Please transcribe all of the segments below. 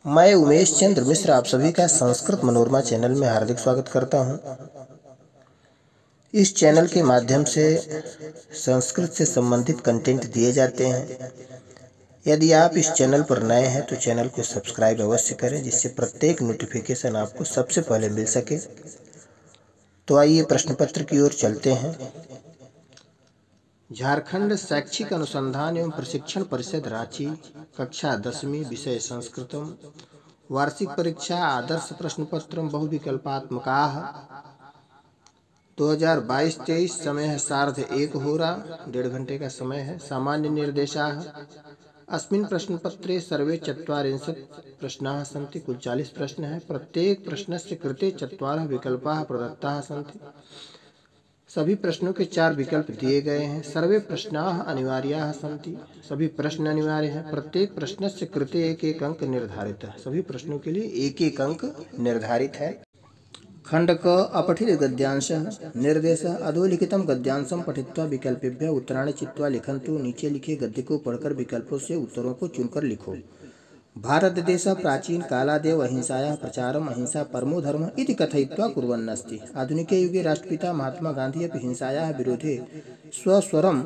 मैं उमेश चंद्र मिश्र आप सभी का संस्कृत मनोरमा चैनल में हार्दिक स्वागत करता हूं। इस चैनल के माध्यम से संस्कृत से संबंधित कंटेंट दिए जाते हैं। यदि आप इस चैनल पर नए हैं तो चैनल को सब्सक्राइब अवश्य करें, जिससे प्रत्येक नोटिफिकेशन आपको सबसे पहले मिल सके। तो आइए प्रश्न पत्र की ओर चलते हैं। झारखंड शैक्षिक अनुसंधान एवं प्रशिक्षण परिषद रांची, कक्षा 10वीं, विषय संस्कृतम, वार्षिक परीक्षा आदर्श प्रश्न पत्र बहुविकल्पात्मकाः, 2022-23, समय है 1:30, 1.5 घंटे का समय है। सामान्य निर्देशाः अस्मिन् प्रश्नपत्रे सर्वे 44 प्रश्नाः सन्ति। कुल 40 प्रश्न हैं। प्रत्येक प्रश्नस्य कृते 4 विकल्पाः प्रदत्ताः सन्ति। सभी प्रश्नों के 4 विकल्प दिए गए हैं। सर्वे प्रश्नाः अनिवार्याः सन्ति। सभी प्रश्न अनिवार्य हैं। प्रत्येक प्रश्नस्य कृते 1-1 अंक निर्धारित है। सभी प्रश्नों के लिए 1-1 अंक निर्धारित है। खंड क अपठित गद्यांशः निर्देशः अधोलिखितं गद्यांशं पठित्वा विकल्पेभ्यः उत्तराणि चित्वा लिखन्तु। नीचे लिखे गद्य को पढ़कर विकल्पों से उत्तरों को चुनकर लिखो। भारत देशः प्राचीन कालादेव अहिंसायाः प्रचारम् अहिंसा परमो धर्मः इति कथयित्वा कुर्वन्नस्ति। आधुनिके युगे राष्ट्रपिता महात्मा गान्धी अपि हिंसायाः विरोधे स्वस्वरं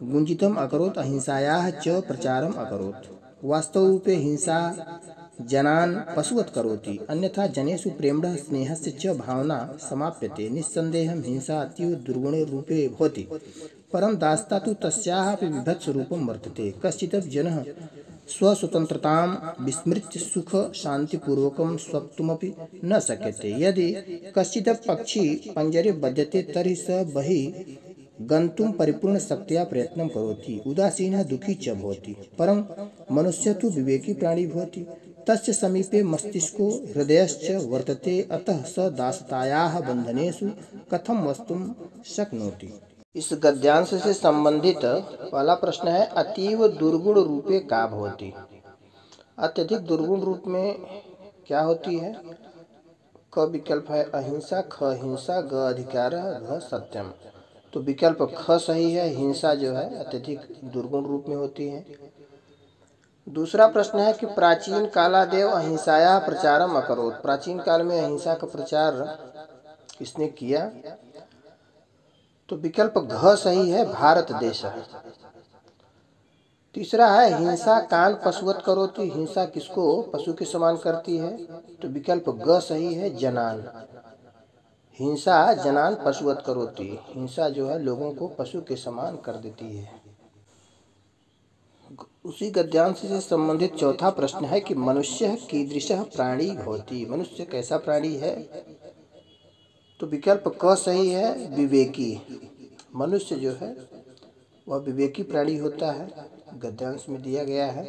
गुञ्जितम् अकरोत्, अहिंसायाः च प्रचारम् अकरोत्। वास्तवरूपे हिंसा जनान् पशुवत् करोति, अन्यथा जनेषु प्रेम्णः स्नेहस्य च भावना समाप्यते। निस्सन्देहं हिंसा अतीव दुर्गुणे रूपे भवति, परं दास्ता तु तस्याः अपि विभत्सरूपं वर्तते। कश्चिदपि जनः स्वस्वतन्त्रतां विस्मृत्य सुख शान्तिपूर्वकं स्वप्तुमपि न शक्यते। यदि कश्चिदपि पक्षी पञ्जरे बध्यते तर्हि स बहिः गन्तुं परिपूर्णशक्त्या प्रयत्नं करोति, उदासीनः दुःखी च भवति। परं मनुष्यः तु विवेकी प्राणी भवति, तस्य समीपे मस्तिष्को हृदयश्च वर्तते, अतः स दासतायाः बन्धनेषु कथं वस्तुं शक्नोति। इस गद्यांश से संबंधित पहला प्रश्न है, अतीव दुर्गुण रूपे का भवति। अत्यधिक दुर्गुण रूप में क्या होती है? क विकल्प है अहिंसा, ख हिंसा, ग अधिकारः, घ सत्यम। तो विकल्प ख सही है। हिंसा जो है अत्यधिक दुर्गुण रूप में होती है। दूसरा प्रश्न है कि प्राचीन कालादेव अहिंसाया प्रचारम अकरोत्। प्राचीन काल में अहिंसा का प्रचार किसने किया? तो विकल्प घ सही है, भारत देश है। तीसरा है हिंसा कान पशुवत करोति। हिंसा किसको पशु के समान करती है? तो विकल्प ग सही है, जनान। हिंसा जनान पशुवत करोति। हिंसा जो है लोगों को पशु के समान कर देती है। उसी गद्यांश से संबंधित चौथा प्रश्न है कि मनुष्य कीदृशः प्राणी भवति। मनुष्य कैसा प्राणी है? तो विकल्प क सही है, विवेकी। मनुष्य जो है वह विवेकी प्राणी होता है, गद्यांश में दिया गया है।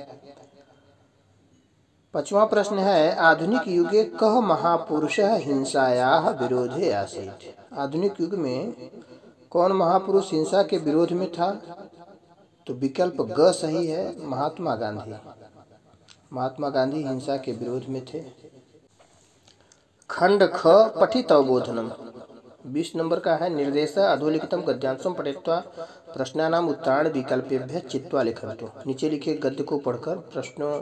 पांचवा प्रश्न है, आधुनिक युगे कः महापुरुषः हिंसायाः विरोधे आसीत्। आधुनिक युग में कौन महापुरुष हिंसा के विरोध में था? तो विकल्प ग सही है, महात्मा गांधी। महात्मा गांधी हिंसा के विरोध में थे। खंड ख पठित अवबोधनम 20 नंबर का है। निर्देश अधोलिखितं गद्यांशं पठित्वा प्रश्नानाम् उत्तराणि विकल्पेभ्यः चित्वा लिखन्तु। नीचे लिखे गद्य को पढ़कर प्रश्नों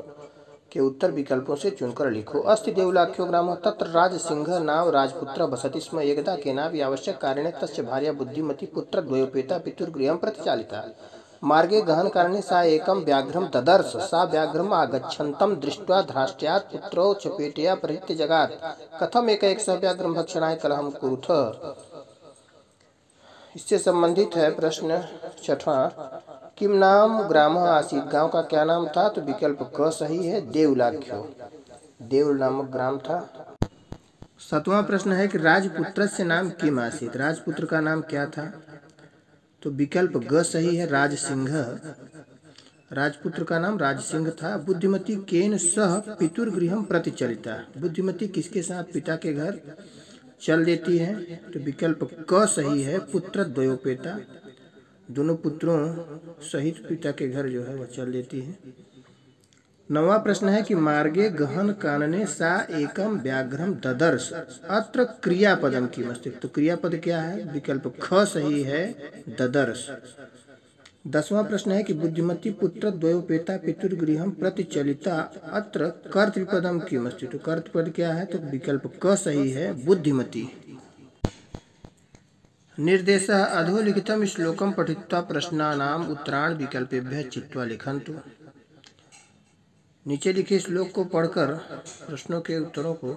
के उत्तर विकल्पों से चुनकर लिखो। अस्ति देवलाख्यो ग्रामः तत्र राजसिंहः नाम राजपुत्रः वसति स्म। एकदा केनापि आवश्यक कारणेन तस्य भार्या बुद्धिमती पुत्रद्वयोपेता पितुर्गृहं प्रति चालिता। मार्गे गहन कारणे सा एकं व्याघ्रं ददर्श। सा व्याघ्रम् आगच्छन्तं दृष्ट्वा धार्ष्ट्यात् पुत्रौ चपेटया परिहृत्य जगात्। कथम एक सह व्याघ्रं भक्षणाय कलहं कुरुथ। इससे संबंधित है प्रश्न छठवां, किम नाम ग्रामः आसीत्। गांव का क्या नाम था? तो विकल्प क सही है, देवलाख्यो। देवल नामक ग्राम था। सातवां प्रश्न है कि राजपुत्रस्य नाम किम आसीत्। राजपुत्र का नाम क्या था? तो विकल्प ग सही है, राजसिंह। राजपुत्र का नाम राजसिंह था। बुद्धिमती केन सह पितुर्गृहं प्रति चलिता। बुद्धिमती किसके साथ पिता के घर चल देती है? तो विकल्प क सही है, पुत्र द्वयोपेता। दोनों पुत्रों सहित पिता के घर जो है वह चल देती है। नवा प्रश्न है कि मार्गे गहन कानने सा एकम व्याघ्रम ददर्श। अत्र क्रियापदम किमस्ति। तो क्रियापद क्या है? विकल्प ख सही है, ददर्श। 10वां प्रश्न है कि बुद्धिमती पुत्र द्वयोपेता पितुर्गृहं प्रतिचलिता अत्र कर्तृपदम किमस्ति। तो कर्तृपद क्या है? तो विकल्प क सही है, बुद्धिमती। निर्देशः अधोलिखितं श्लोकं पठित्वा प्रश्नानाम् उत्तराणि विकल्पेभ्यः चित्वा लिखन्तु। नीचे लिखे श्लोक को पढ़कर प्रश्नों के उत्तरों को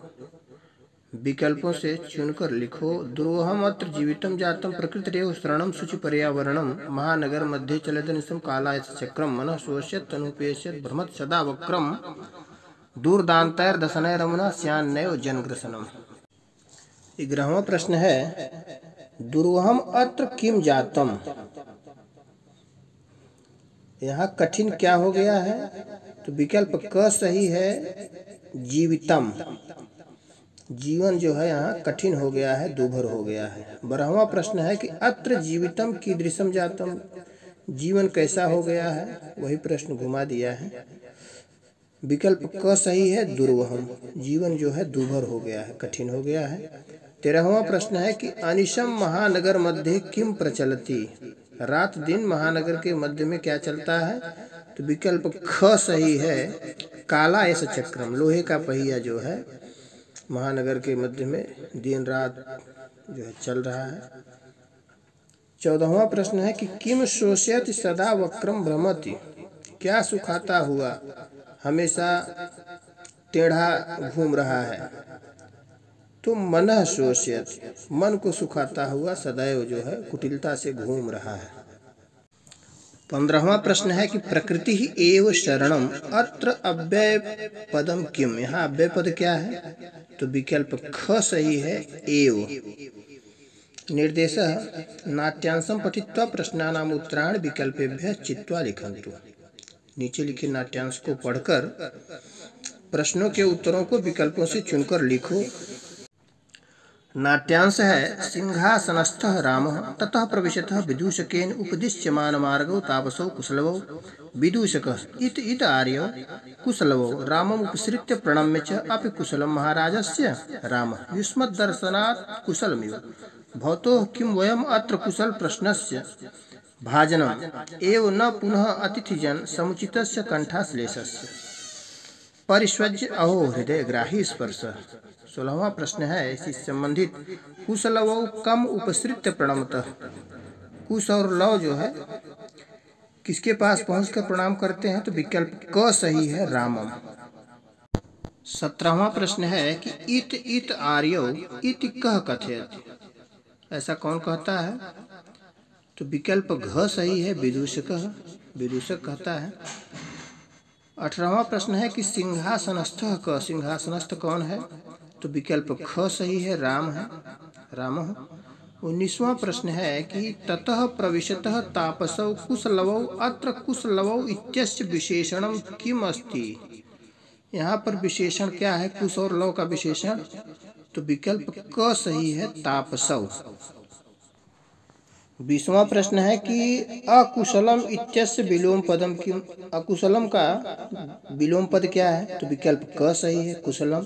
विकल्पों से चुनकर लिखो। दुर्वहम अत्र जीवितम जातम प्रकृतिरेव शरणम शुचि पर्यावरणम महानगर मध्ये चलदनिशम कालायस चक्रम मनः शोष्यत तनुपेष्यत भ्रमत सदा वक्रम दूरदान्तैर दशनैर रमुना स्यान्नैव जनग्रसनम। 11वां प्रश्न है दुर्वहम अत्र किम जातम। यहाँ कठिन क्या हो गया है? तो विकल्प क सही है, जीवितम। जीवन जो है यहाँ कठिन हो गया है, दुभर हो गया है। 12वां प्रश्न है कि अत्र जीवितम कीदृशम जातम। जीवन कैसा हो गया है? वही प्रश्न घुमा दिया है। विकल्प क सही है, दुर्वहम। जीवन जो है दुभर हो गया है, कठिन हो गया है। 13वां प्रश्न है कि अनिशम महानगर मध्य किम प्रचलति। रात दिन महानगर के मध्य में क्या चलता है? तो विकल्प ख सही है, काला ऐसा चक्रम। लोहे का पहिया जो है महानगर के मध्य में दिन रात जो है चल रहा है। 14वां प्रश्न है कि किम शोष्यति सदा वक्रम भ्रमति। क्या सुखाता हुआ हमेशा टेढ़ा घूम रहा है? तो मनः शोष्यति, मन को सुखाता हुआ सदैव जो है कुटिलता से घूम रहा है। 15वां प्रश्न है कि प्रकृति ही एव शरणम अत्र अव्यय पदम किम। यहाँ अव्यय पद क्या है? तो विकल्प ख सही है, एव। निर्देशः नाट्यांशं पठित्वा प्रश्नानाम् उत्तराणि विकल्पेभ्यः चित्वा लिखन्तु। नीचे लिखे नाट्यांश को पढ़कर प्रश्नों के उत्तरों को विकल्पों से चुनकर लिखो। नाट्यांश है सिंहासनस्थः रामः ततः प्रविशतः विदूषकेन उपदिश्यमानमार्गौ तापसौ कुशलवौ विदूषकः इत आर्यौ कुशलवौ रामम् उपसृत्य प्रणम्य च अपि कुशलं महाराजस्य रामः युष्मद्दर्शनात् कुशलमिव भवतोः किं वयम् अत्र कुशल प्रश्नस्य भाजनम् एव न पुनः अतिथिजन समुचितस्य कंठाश्लेषस्य परिष्वज्य अहो हृदय ग्राही स्पर्श। 16वां प्रश्न है इसी संबंधित कुशलवौ कम उपसृत्य प्रणमतः। कुश और लव जो है किसके पास पहुंचकर प्रणाम करते हैं? तो विकल्प क सही है, रामम। 17वां प्रश्न है कि इत आर्यौ इति कह कथयति। ऐसा कौन कहता है? तो विकल्प घ सही है, विदूषकः, विदूषक कहता है। 18वां प्रश्न है कि सिंहासनस्थः क। सिंहासनस्थ कौन है? तो विकल्प ख सही है, राम है, रामः। 19वां प्रश्न है कि ततः प्रविशतः तापसौ कुशलवौ अत्र कुशलवौ इत्यस्य विशेषणं किम अस्ति। यहाँ पर विशेषण क्या है? कुश और लव का विशेषण। तो विकल्प क सही है, तापसौ। 20वां प्रश्न है कि अकुशलम इत्यस्य विलोम पदम किम। अकुशलम का विलोम पद क्या है? तो विकल्प क सही है, कुशलम।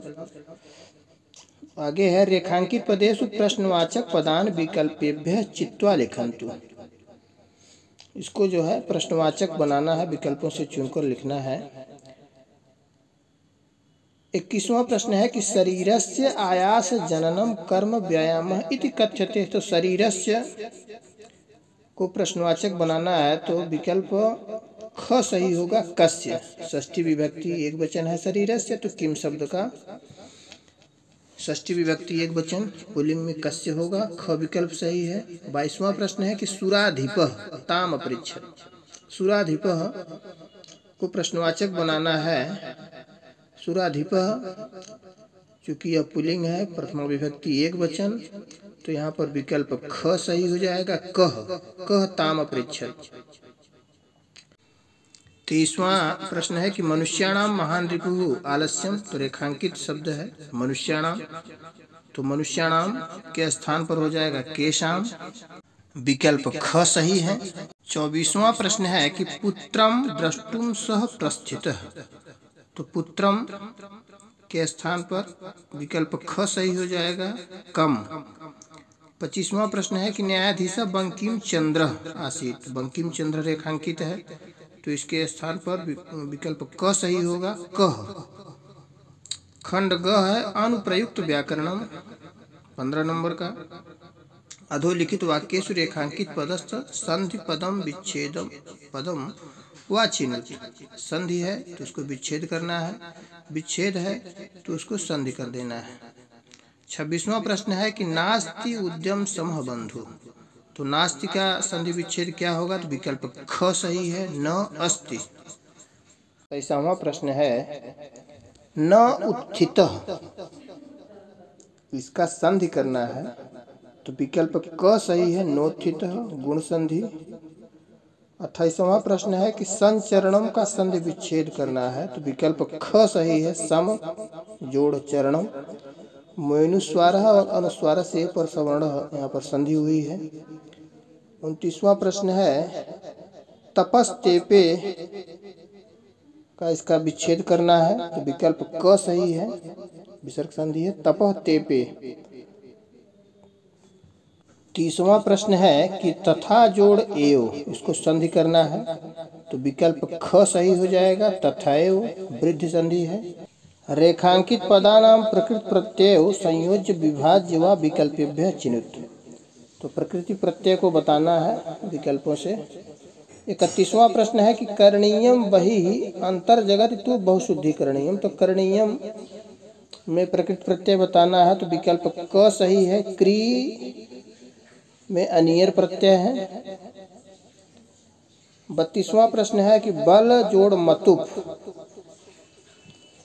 आगे है रेखांकित पदेषु प्रश्नवाचक पदान विकल्पेभ्यः चित्वा लिखन्तु। इसको जो है प्रश्नवाचक बनाना है, विकल्पों से चुनकर लिखना है। 21वां प्रश्न है कि शरीरस्य आयास जननम कर्म व्यायामः इति कथ्यते। तो शरीरस्य को प्रश्नवाचक बनाना है तो विकल्प ख सही होगा, कस्य। षष्ठी विभक्ति एक वचन है शरीरस्य, तो किम शब्द का षष्ठी विभक्ति एक वचन पुल्लिंग में कस्य होगा, ख विकल्प सही है। 22वां प्रश्न है कि सुराधिपः ताम अपृच्छत्। सुराधिपः को प्रश्नवाचक बनाना है। सुराधिपः चूंकि यह पुल्लिंग है, प्रथमा विभक्ति एक वचन, तो यहाँ पर विकल्प ख सही हो जाएगा, कह ताम अपृच्छत्। 23वां प्रश्न है कि मनुष्याणाम महान रिपुः आलस्यम। तो रेखांकित शब्द है मनुष्याणाम, तो मनुष्याणाम के स्थान पर हो जाएगा केशाम, विकल्प ख सही है। 24वां प्रश्न है कि पुत्रम द्रष्टुम सह प्रस्थितः। तो पुत्रम के स्थान पर विकल्प ख सही हो जाएगा, कम। 25वां प्रश्न है कि न्यायाधीश बंकिम चंद्र आसीत। बंकिम चंद्र रेखांकित है तो इसके स्थान पर विकल्प क सही होगा। कह। खंड ग है अनुप्रयुक्त व्याकरणम 15 नंबर का। अधोलिखित वाक्येषु रेखांकित पदस्थ संधि पदम विच्छेदम पदम व चिन्हित। संधि है तो उसको विच्छेद करना है, विच्छेद है तो उसको संधि कर देना है। 26वां प्रश्न है कि नास्ति उद्यम समह बंधु। तो नास्ति का संधि विच्छेद क्या होगा? तो विकल्प ख सही है, न अस्ति। 23वां प्रश्न है न उत्थितः, इसका संधि करना है तो विकल्प क सही है, नोत्थितः गुण संधि। 28वां प्रश्न है कि संचरणम का संधि विच्छेद करना है तो विकल्प ख सही है, सम जोड़ चरणम। मोनुस्वार और अनुस्वार से पर सवर्ण यहाँ पर संधि हुई है। 29वां प्रश्न है तपस्तेपे का इसका विच्छेद करना है तो विकल्प क सही है, विसर्ग संधि है, तपह तेपे। 30वां प्रश्न है कि तथा जोड़ एव, इसको संधि करना है तो विकल्प ख सही हो जाएगा, तथैव वृद्धि संधि है। रेखांकित पदानाम प्रकृति प्रत्यय संयोज्य विभाज्य व विकल्पेभ्यः चिनुत। तो प्रकृति प्रत्यय को बताना है विकल्पों से। 31वां प्रश्न है कि करणीयम बहि अंतर जगत तु बहुशुद्धि करणीयम। तो करणीयम में प्रकृति प्रत्यय बताना है तो विकल्प क सही है, क्री में अनियर प्रत्यय है। 32वां प्रश्न है कि बल जोड़ मतुप,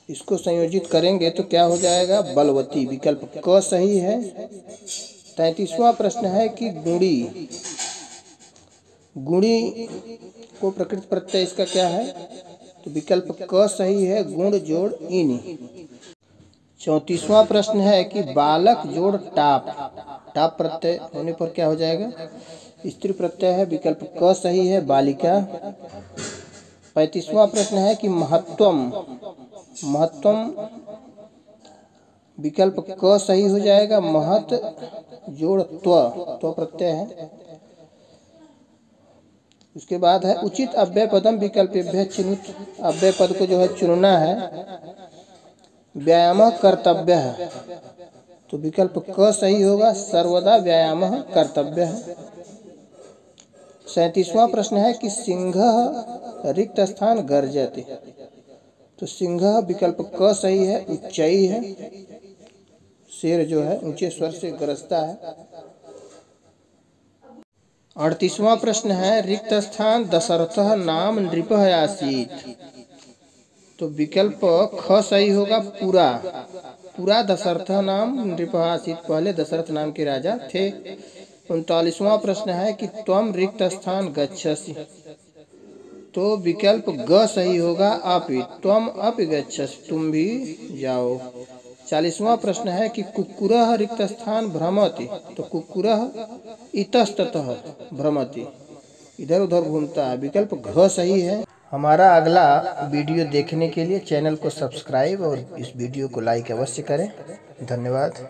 इसको संयोजित करेंगे तो क्या हो जाएगा? बलवती, विकल्प क सही है। 33वां प्रश्न है कि गुणी, गुणी को प्रकृति प्रत्यय इसका क्या है? तो विकल्प क सही है, गुण जोड़ इनि। 34वां प्रश्न है कि बालक जोड़ टाप, टाप प्रत्यय होने पर क्या हो जाएगा? स्त्री प्रत्यय है, विकल्प क सही है, बालिका। 35वां प्रश्न है कि महत्वम, महत्वम विकल्प क सही हो जाएगा, महत जोड़ त्व प्रत्यय है। उसके बाद है उचित अव्यय पदम विकल्पेभ्यः चिनुत। अव्यय पद को जो है चुनना है। व्यायाम कर्तव्य है तो विकल्प क सही होगा, सर्वदा व्यायाम कर्तव्य है। 37वां प्रश्न है कि सिंह रिक्त स्थान गर्जति। तो सिंह विकल्प क सही है, उच्चाई है, शेर जो है ऊंचे स्वर से गरजता है। 38वां प्रश्न है रिक्त स्थान दशरथः नाम नृपः आसीत्। तो विकल्प ख सही होगा, पूरा, पूरा दशरथः नाम नृपः आसीत्, पहले दशरथ नाम के राजा थे। 39वां प्रश्न है कि त्वम रिक्त स्थान गच्छसि। तो विकल्प ग सही होगा, अपि, त्वम अपि गच्छसि, तुम भी जाओ। 40वां प्रश्न है कि कुक्कुरः रिक्त स्थान भ्रमति। तो कुक्कुरः इतस्ततः भ्रमति, इधर उधर घूमता है, विकल्प घ सही है। हमारा अगला वीडियो देखने के लिए चैनल को सब्सक्राइब और इस वीडियो को लाइक अवश्य करें। धन्यवाद।